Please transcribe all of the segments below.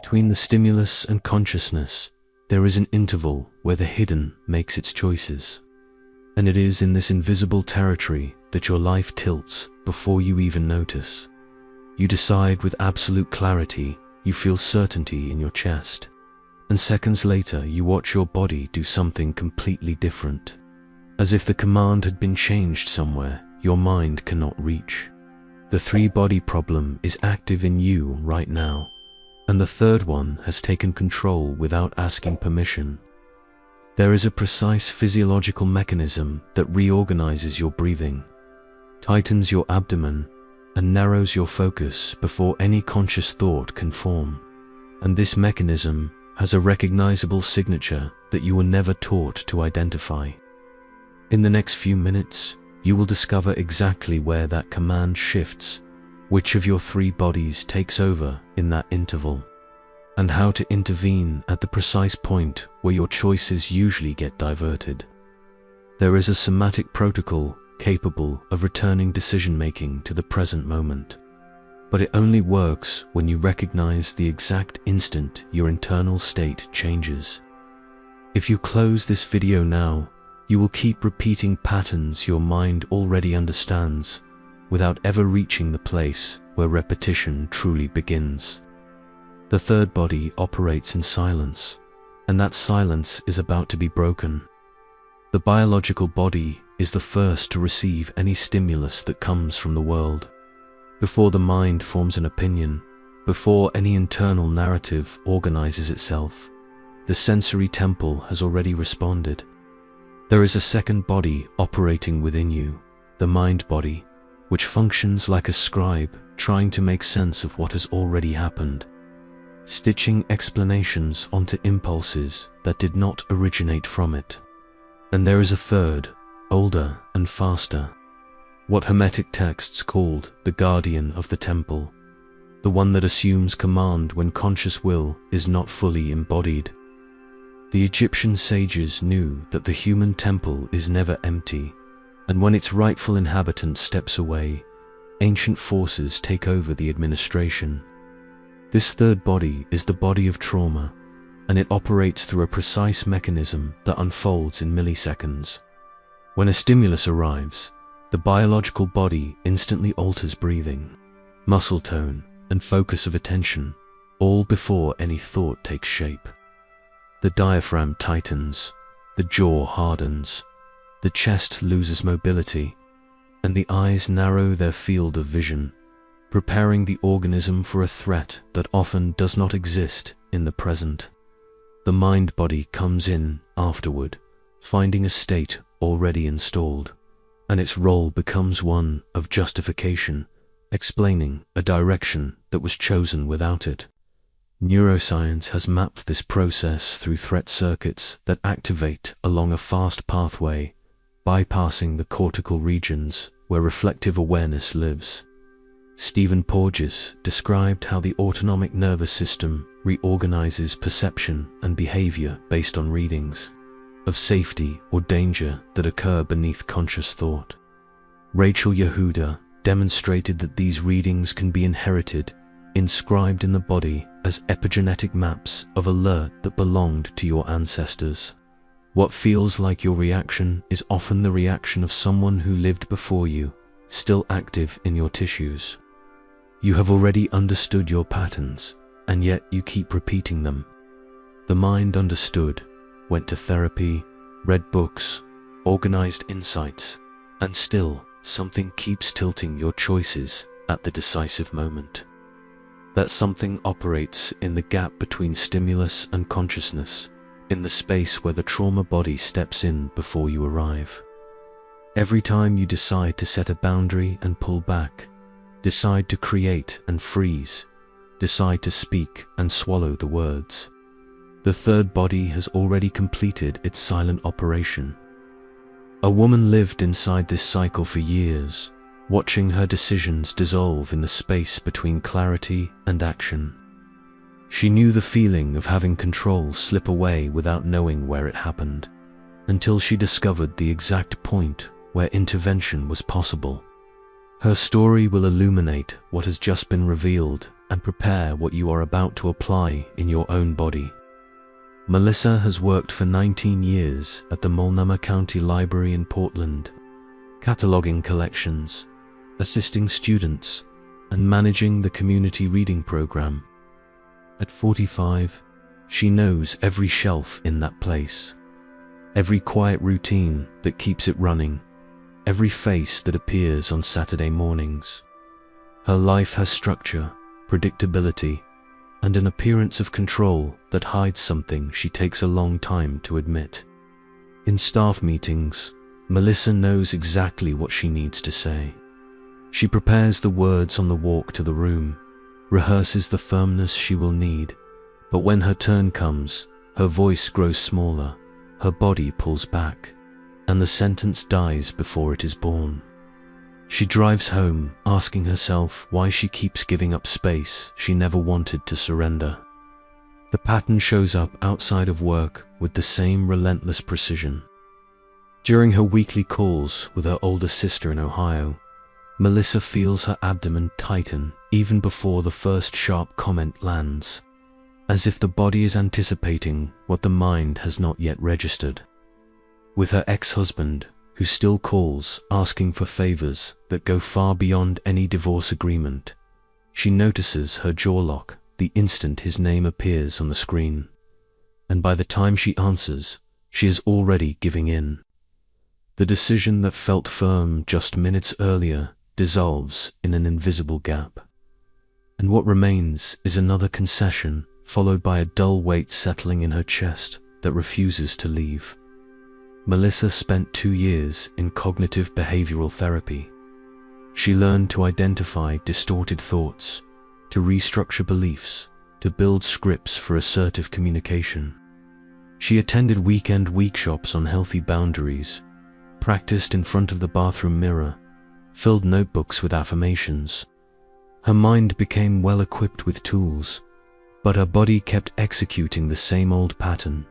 Between the stimulus and consciousness, there is an interval where the hidden makes its choices. And it is in this invisible territory that your life tilts before you even notice. You decide with absolute clarity, you feel certainty in your chest, and seconds later you watch your body do something completely different. As if the command had been changed somewhere your mind cannot reach. The three-body problem is active in you right now, and the third one has taken control without asking permission. There is a precise physiological mechanism that reorganizes your breathing, tightens your abdomen, and narrows your focus before any conscious thought can form. And this mechanism has a recognizable signature that you were never taught to identify. In the next few minutes, you will discover exactly where that command shifts, which of your three bodies takes over in that interval, and how to intervene at the precise point where your choices usually get diverted. There is a somatic protocol capable of returning decision-making to the present moment, but it only works when you recognize the exact instant your internal state changes. If you close this video now, you will keep repeating patterns your mind already understands, without ever reaching the place where repetition truly begins. The third body operates in silence, and that silence is about to be broken. The biological body is the first to receive any stimulus that comes from the world. Before the mind forms an opinion, before any internal narrative organizes itself, the sensory temple has already responded. There is a second body operating within you, the mind body, which functions like a scribe trying to make sense of what has already happened, stitching explanations onto impulses that did not originate from it. And there is a third, older and faster, what Hermetic texts called the guardian of the temple, the one that assumes command when conscious will is not fully embodied. The Egyptian sages knew that the human temple is never empty, and when its rightful inhabitant steps away, ancient forces take over the administration. This third body is the body of trauma, and it operates through a precise mechanism that unfolds in milliseconds. When a stimulus arrives, the biological body instantly alters breathing, muscle tone, and focus of attention, all before any thought takes shape. The diaphragm tightens, the jaw hardens, the chest loses mobility, and the eyes narrow their field of vision, preparing the organism for a threat that often does not exist in the present. The mind-body comes in afterward, finding a state already installed, and its role becomes one of justification, explaining a direction that was chosen without it. Neuroscience has mapped this process through threat circuits that activate along a fast pathway, bypassing the cortical regions where reflective awareness lives. Stephen Porges described how the autonomic nervous system reorganizes perception and behavior based on readings of safety or danger that occur beneath conscious thought. Rachel Yehuda demonstrated that these readings can be inherited, inscribed in the body as epigenetic maps of alert that belonged to your ancestors. What feels like your reaction is often the reaction of someone who lived before you, still active in your tissues. You have already understood your patterns, and yet you keep repeating them. The mind understood, went to therapy, read books, organized insights, and still something keeps tilting your choices at the decisive moment. That something operates in the gap between stimulus and consciousness, in the space where the trauma body steps in before you arrive. Every time you decide to set a boundary and pull back, decide to create and freeze, decide to speak and swallow the words, the third body has already completed its silent operation. A woman lived inside this cycle for years, watching her decisions dissolve in the space between clarity and action. She knew the feeling of having control slip away without knowing where it happened, until she discovered the exact point where intervention was possible. Her story will illuminate what has just been revealed and prepare what you are about to apply in your own body. Melissa has worked for 19 years at the Multnomah County Library in Portland, cataloging collections, assisting students, and managing the community reading program. At 45, she knows every shelf in that place, every quiet routine that keeps it running, every face that appears on Saturday mornings. Her life has structure, predictability, and an appearance of control that hides something she takes a long time to admit. In staff meetings, Melissa knows exactly what she needs to say. She prepares the words on the walk to the room, rehearses the firmness she will need, but when her turn comes, her voice grows smaller, her body pulls back, and the sentence dies before it is born. She drives home, asking herself why she keeps giving up space she never wanted to surrender. The pattern shows up outside of work with the same relentless precision. During her weekly calls with her older sister in Ohio, Melissa feels her abdomen tighten even before the first sharp comment lands, as if the body is anticipating what the mind has not yet registered. With her ex-husband, who still calls asking for favors that go far beyond any divorce agreement, she notices her jaw lock the instant his name appears on the screen. And by the time she answers, she is already giving in. The decision that felt firm just minutes earlier dissolves in an invisible gap. And what remains is another concession, followed by a dull weight settling in her chest that refuses to leave. Melissa spent 2 years in cognitive behavioral therapy. She learned to identify distorted thoughts, to restructure beliefs, to build scripts for assertive communication. She attended weekend workshops on healthy boundaries, practiced in front of the bathroom mirror, filled notebooks with affirmations. Her mind became well equipped with tools, but her body kept executing the same old pattern,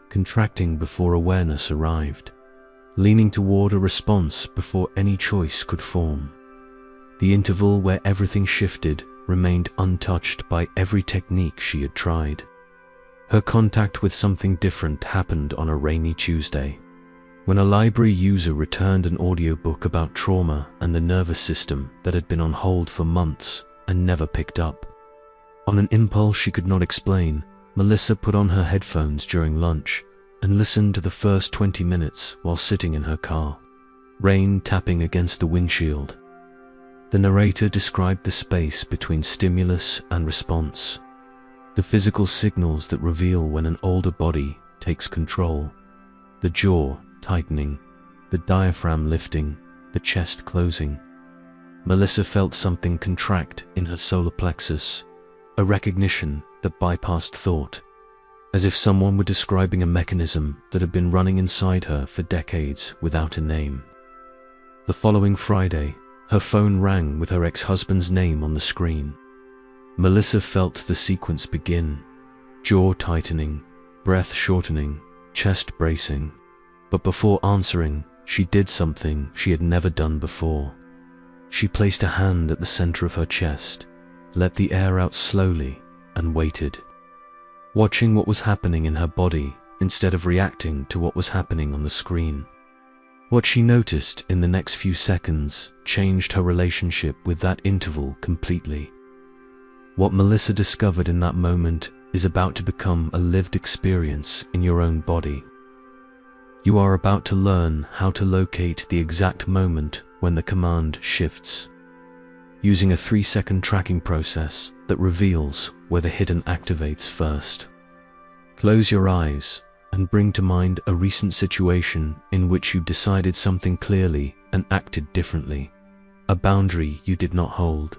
contracting before awareness arrived, leaning toward a response before any choice could form. The interval where everything shifted remained untouched by every technique she had tried. Her contact with something different happened on a rainy Tuesday, when a library user returned an audiobook about trauma and the nervous system that had been on hold for months and never picked up. On an impulse she could not explain, Melissa put on her headphones during lunch and listened to the first 20 minutes while sitting in her car, rain tapping against the windshield. The narrator described the space between stimulus and response, the physical signals that reveal when an older body takes control, the jaw tightening, the diaphragm lifting, the chest closing. Melissa felt something contract in her solar plexus, a recognition that bypassed thought, as if someone were describing a mechanism that had been running inside her for decades without a name. The following Friday, her phone rang with her ex-husband's name on the screen. Melissa felt the sequence begin, jaw tightening, breath shortening, chest bracing. But before answering, she did something she had never done before. She placed a hand at the center of her chest, let the air out slowly, and waited, watching what was happening in her body instead of reacting to what was happening on the screen. What she noticed in the next few seconds changed her relationship with that interval completely. What Melissa discovered in that moment is about to become a lived experience in your own body. You are about to learn how to locate the exact moment when the command shifts, using a 3-second tracking process that reveals where the hidden activates first. Close your eyes and bring to mind a recent situation in which you decided something clearly and acted differently, a boundary you did not hold,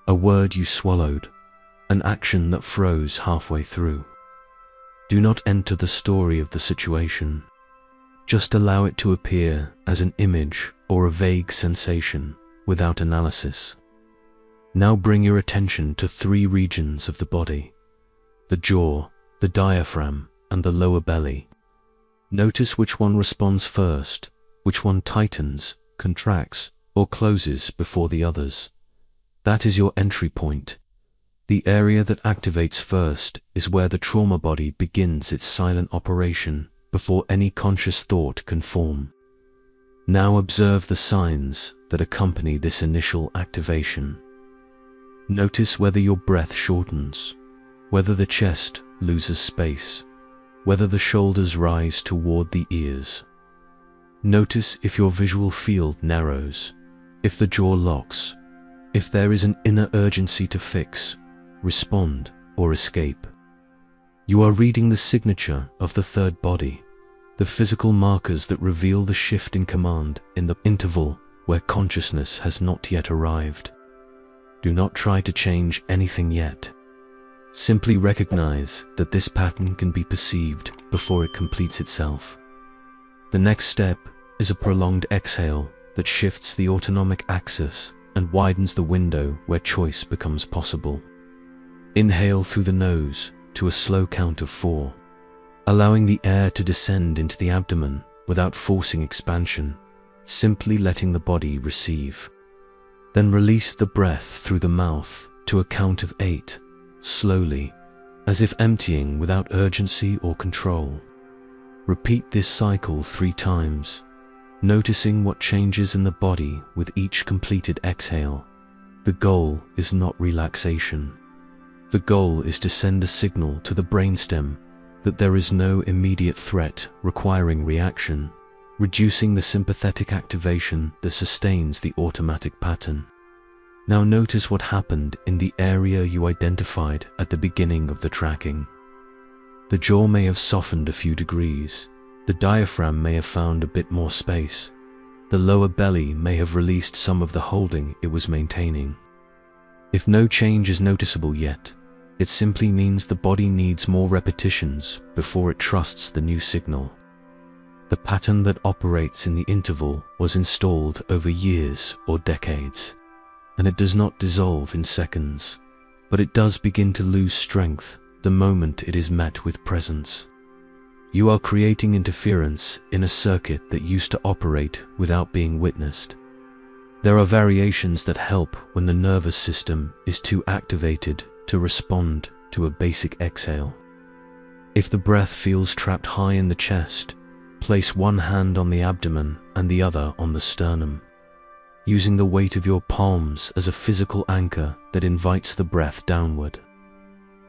a word you swallowed, an action that froze halfway through. Do not enter the story of the situation. Just allow it to appear as an image or a vague sensation without analysis. Now bring your attention to 3 regions of the body: the jaw, the diaphragm, and the lower belly. Notice which one responds first, which one tightens, contracts, or closes before the others. That is your entry point, The area that activates first is where the trauma body begins its silent operation before any conscious thought can form. Now observe the signs that accompany this initial activation. Notice whether your breath shortens, whether the chest loses space, whether the shoulders rise toward the ears. Notice if your visual field narrows, if the jaw locks, if there is an inner urgency to fix, respond, or escape. You are reading the signature of the third body, the physical markers that reveal the shift in command in the interval where consciousness has not yet arrived. Do not try to change anything yet. Simply recognize that this pattern can be perceived before it completes itself. The next step is a prolonged exhale that shifts the autonomic axis and widens the window where choice becomes possible. Inhale through the nose to a slow count of 4, allowing the air to descend into the abdomen without forcing expansion, simply letting the body receive. Then release the breath through the mouth to a count of 8, slowly, as if emptying without urgency or control. Repeat this cycle 3 times, noticing what changes in the body with each completed exhale. The goal is not relaxation. The goal is to send a signal to the brainstem that there is no immediate threat requiring reaction, reducing the sympathetic activation that sustains the automatic pattern. Now notice what happened in the area you identified at the beginning of the tracking. The jaw may have softened a few degrees, the diaphragm may have found a bit more space, the lower belly may have released some of the holding it was maintaining. If no change is noticeable yet, it simply means the body needs more repetitions before it trusts the new signal. The pattern that operates in the interval was installed over years or decades, and it does not dissolve in seconds, but it does begin to lose strength the moment it is met with presence. You are creating interference in a circuit that used to operate without being witnessed. There are variations that help when the nervous system is too activated to respond to a basic exhale. If the breath feels trapped high in the chest, place one hand on the abdomen and the other on the sternum, using the weight of your palms as a physical anchor that invites the breath downward.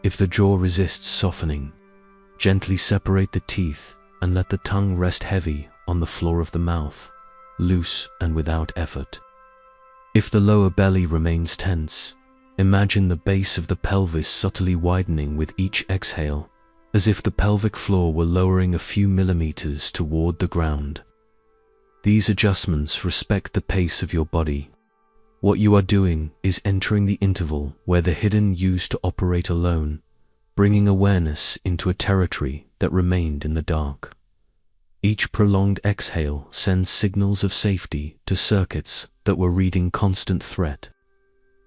If the jaw resists softening, gently separate the teeth and let the tongue rest heavy on the floor of the mouth, loose and without effort. If the lower belly remains tense, imagine the base of the pelvis subtly widening with each exhale, as if the pelvic floor were lowering a few millimeters toward the ground. These adjustments respect the pace of your body. What you are doing is entering the interval where the hidden used to operate alone, bringing awareness into a territory that remained in the dark. Each prolonged exhale sends signals of safety to circuits that were reading constant threat.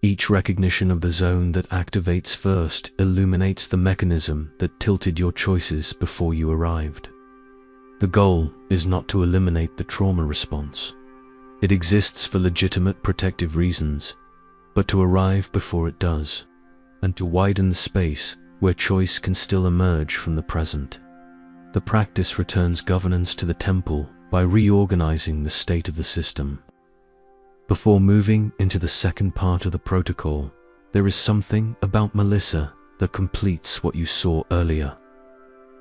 Each recognition of the zone that activates first illuminates the mechanism that tilted your choices before you arrived. The goal is not to eliminate the trauma response. It exists for legitimate protective reasons, but to arrive before it does, and to widen the space where choice can still emerge from the present. The practice returns governance to the temple by reorganizing the state of the system. Before moving into the second part of the protocol, there is something about Melissa that completes what you saw earlier.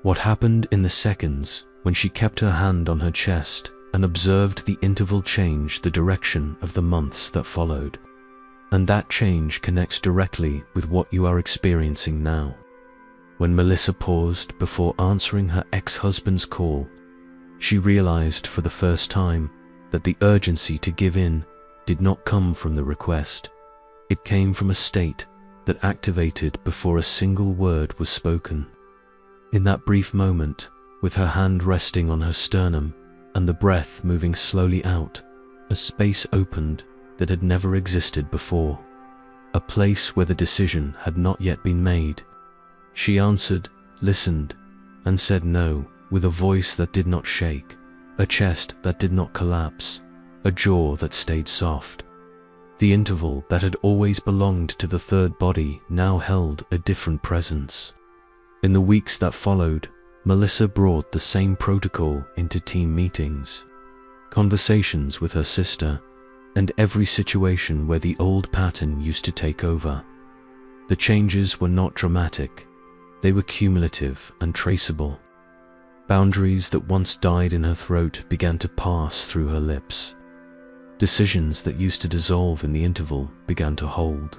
What happened in the seconds when she kept her hand on her chest and observed the interval change the direction of the months that followed. And that change connects directly with what you are experiencing now. When Melissa paused before answering her ex-husband's call, she realized for the first time that the urgency to give in did not come from the request. It came from a state that activated before a single word was spoken. In that brief moment, with her hand resting on her sternum and the breath moving slowly out, a space opened that had never existed before, a place where the decision had not yet been made. She answered, listened, and said no with a voice that did not shake, a chest that did not collapse, a jaw that stayed soft. The interval that had always belonged to the third body now held a different presence. In the weeks that followed, Melissa brought the same protocol into team meetings, conversations with her sister, and every situation where the old pattern used to take over. The changes were not dramatic, they were cumulative and traceable. Boundaries that once died in her throat began to pass through her lips. Decisions that used to dissolve in the interval began to hold.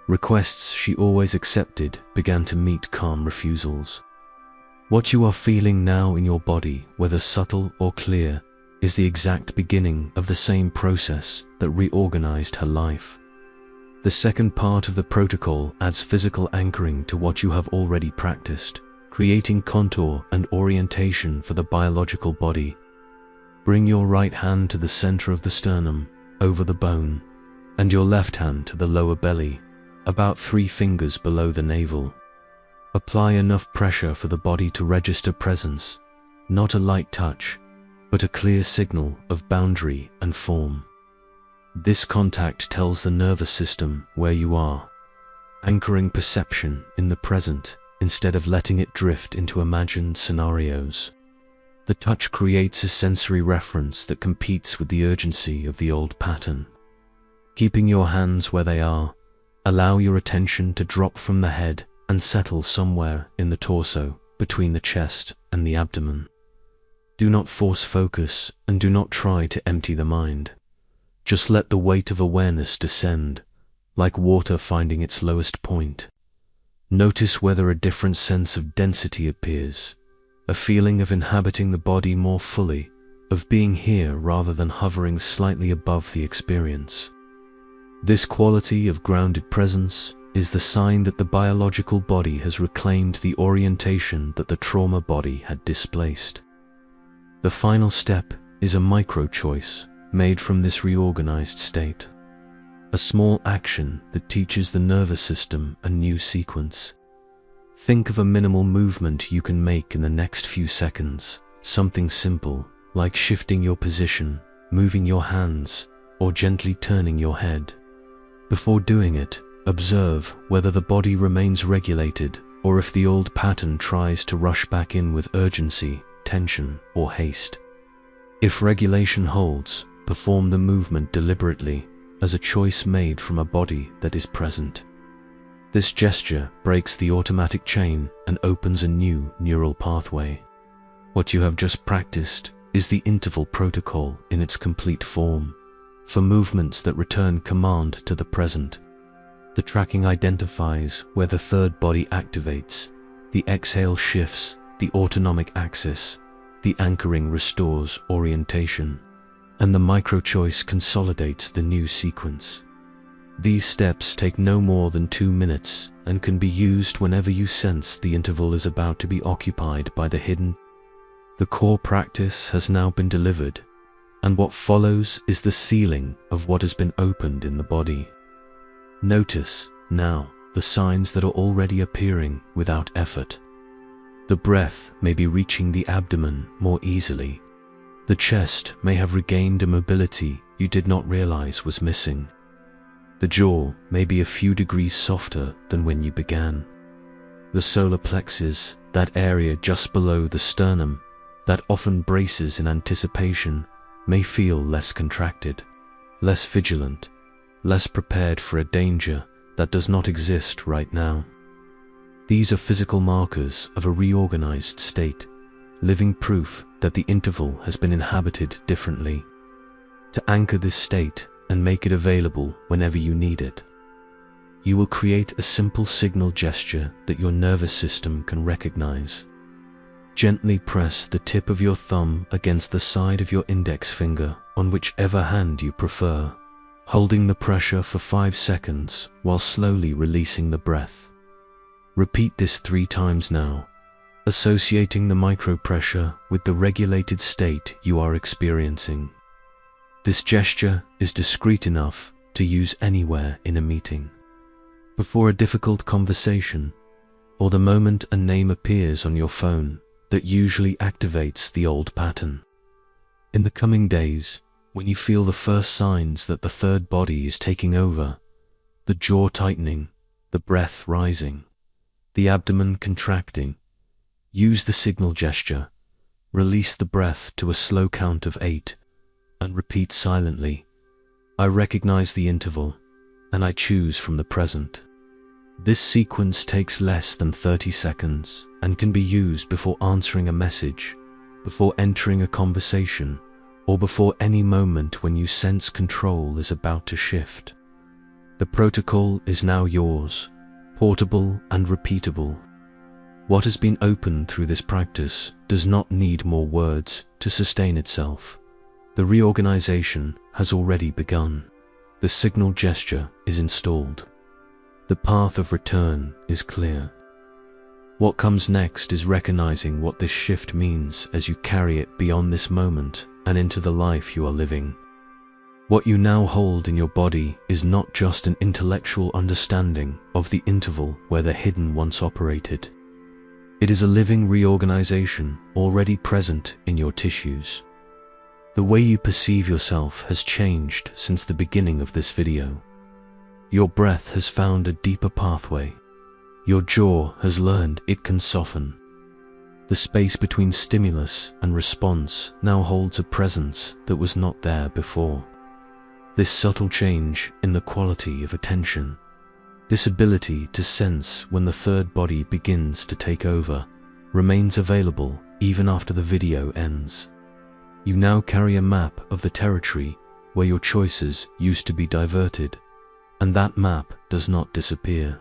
Requests she always accepted began to meet calm refusals. What you are feeling now in your body, whether subtle or clear, is the exact beginning of the same process that reorganized her life. The second part of the protocol adds physical anchoring to what you have already practiced, creating contour and orientation for the biological body. Bring your right hand to the center of the sternum, over the bone, and your left hand to the lower belly, about 3 fingers below the navel. Apply enough pressure for the body to register presence, not a light touch, but a clear signal of boundary and form. This contact tells the nervous system where you are, anchoring perception in the present instead of letting it drift into imagined scenarios. The touch creates a sensory reference that competes with the urgency of the old pattern. Keeping your hands where they are, allow your attention to drop from the head and settle somewhere in the torso, between the chest and the abdomen. Do not force focus and do not try to empty the mind. Just let the weight of awareness descend, like water finding its lowest point. Notice whether a different sense of density appears, a feeling of inhabiting the body more fully, of being here rather than hovering slightly above the experience. This quality of grounded presence is the sign that the biological body has reclaimed the orientation that the trauma body had displaced. The final step is a micro-choice made from this reorganized state. A small action that teaches the nervous system a new sequence. Think of a minimal movement you can make in the next few seconds, something simple, like shifting your position, moving your hands, or gently turning your head. Before doing it, observe whether the body remains regulated or if the old pattern tries to rush back in with urgency, tension, or haste. If regulation holds, perform the movement deliberately, as a choice made from a body that is present. This gesture breaks the automatic chain and opens a new neural pathway. What you have just practiced is the interval protocol in its complete form, for movements that return command to the present. The tracking identifies where the third body activates, the exhale shifts the autonomic axis, the anchoring restores orientation, and the micro-choice consolidates the new sequence. These steps take no more than 2 minutes and can be used whenever you sense the interval is about to be occupied by the hidden. The core practice has now been delivered, and what follows is the sealing of what has been opened in the body. Notice, now, the signs that are already appearing without effort. The breath may be reaching the abdomen more easily. The chest may have regained a mobility you did not realize was missing. The jaw may be a few degrees softer than when you began. The solar plexus, that area just below the sternum, that often braces in anticipation, may feel less contracted, less vigilant, less prepared for a danger that does not exist right now. These are physical markers of a reorganized state, living proof that the interval has been inhabited differently. To anchor this state and make it available whenever you need it, you will create a simple signal gesture that your nervous system can recognize. Gently press the tip of your thumb against the side of your index finger on whichever hand you prefer, holding the pressure for 5 seconds while slowly releasing the breath. Repeat this 3 times now, associating the micro-pressure with the regulated state you are experiencing. This gesture is discreet enough to use anywhere in a meeting, before a difficult conversation, or the moment a name appears on your phone that usually activates the old pattern. In the coming days, When you feel the first signs that the third body is taking over, the jaw tightening, the breath rising, the abdomen contracting, use the signal gesture, release the breath to a slow count of 8, and repeat silently, I recognize the interval, and I choose from the present. This sequence takes less than 30 seconds and can be used before answering a message, before entering a conversation, or before any moment when you sense control is about to shift. The protocol is now yours, portable and repeatable. What has been opened through this practice does not need more words to sustain itself. The reorganization has already begun. The signal gesture is installed. The path of return is clear. What comes next is recognizing what this shift means as you carry it beyond this moment and into the life you are living. What you now hold in your body is not just an intellectual understanding of the interval where the hidden once operated. It is a living reorganization already present in your tissues. The way you perceive yourself has changed since the beginning of this video. Your breath has found a deeper pathway. Your jaw has learned it can soften. The space between stimulus and response now holds a presence that was not there before. This subtle change in the quality of attention, this ability to sense when the third body begins to take over, remains available even after the video ends. You now carry a map of the territory where your choices used to be diverted, and that map does not disappear.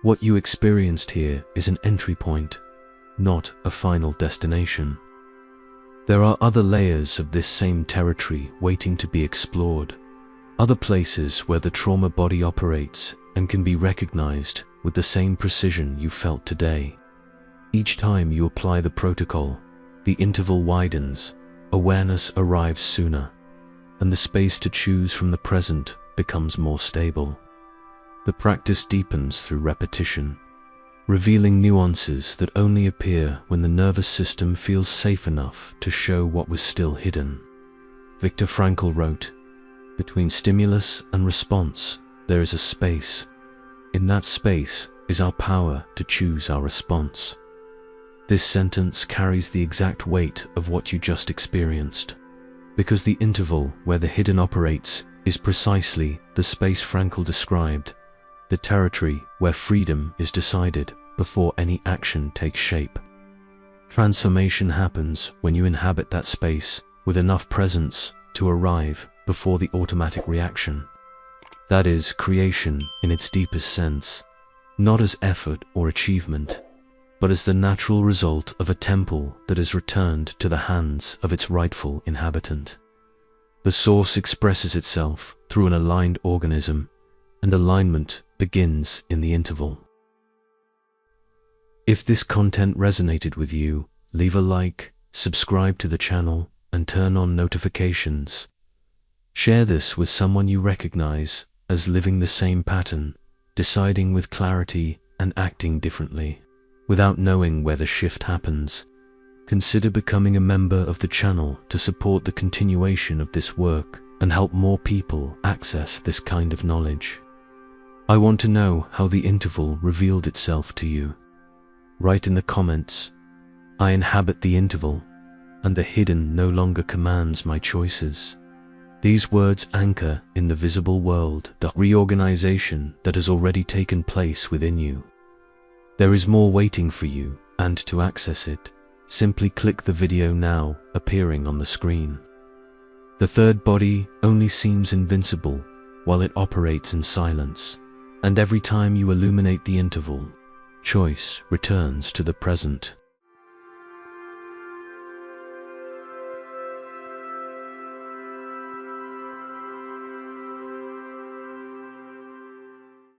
What you experienced here is an entry point, not a final destination. There are other layers of this same territory waiting to be explored, other places where the trauma body operates and can be recognized with the same precision you felt today. Each time you apply the protocol, the interval widens, awareness arrives sooner, and the space to choose from the present becomes more stable. The practice deepens through repetition, revealing nuances that only appear when the nervous system feels safe enough to show what was still hidden. Viktor Frankl wrote, "Between stimulus and response, there is a space. In that space is our power to choose our response." This sentence carries the exact weight of what you just experienced, because the interval where the hidden operates is precisely the space Frankl described, the territory where freedom is decided before any action takes shape. Transformation happens when you inhabit that space with enough presence to arrive before the automatic reaction. That is creation in its deepest sense, not as effort or achievement, but as the natural result of a temple that has returned to the hands of its rightful inhabitant. The source expresses itself through an aligned organism, and alignment begins in the interval. If this content resonated with you, leave a like, subscribe to the channel, and turn on notifications. Share this with someone you recognize as living the same pattern, deciding with clarity and acting differently. Without knowing where the shift happens, consider becoming a member of the channel to support the continuation of this work and help more people access this kind of knowledge. I want to know how the interval revealed itself to you. Write in the comments, "I inhabit the interval, and the hidden no longer commands my choices." These words anchor in the visible world the reorganization that has already taken place within you. There is more waiting for you, and to access it, simply click the video now appearing on the screen. The third body only seems invincible while it operates in silence, and every time you illuminate the interval, choice returns to the present.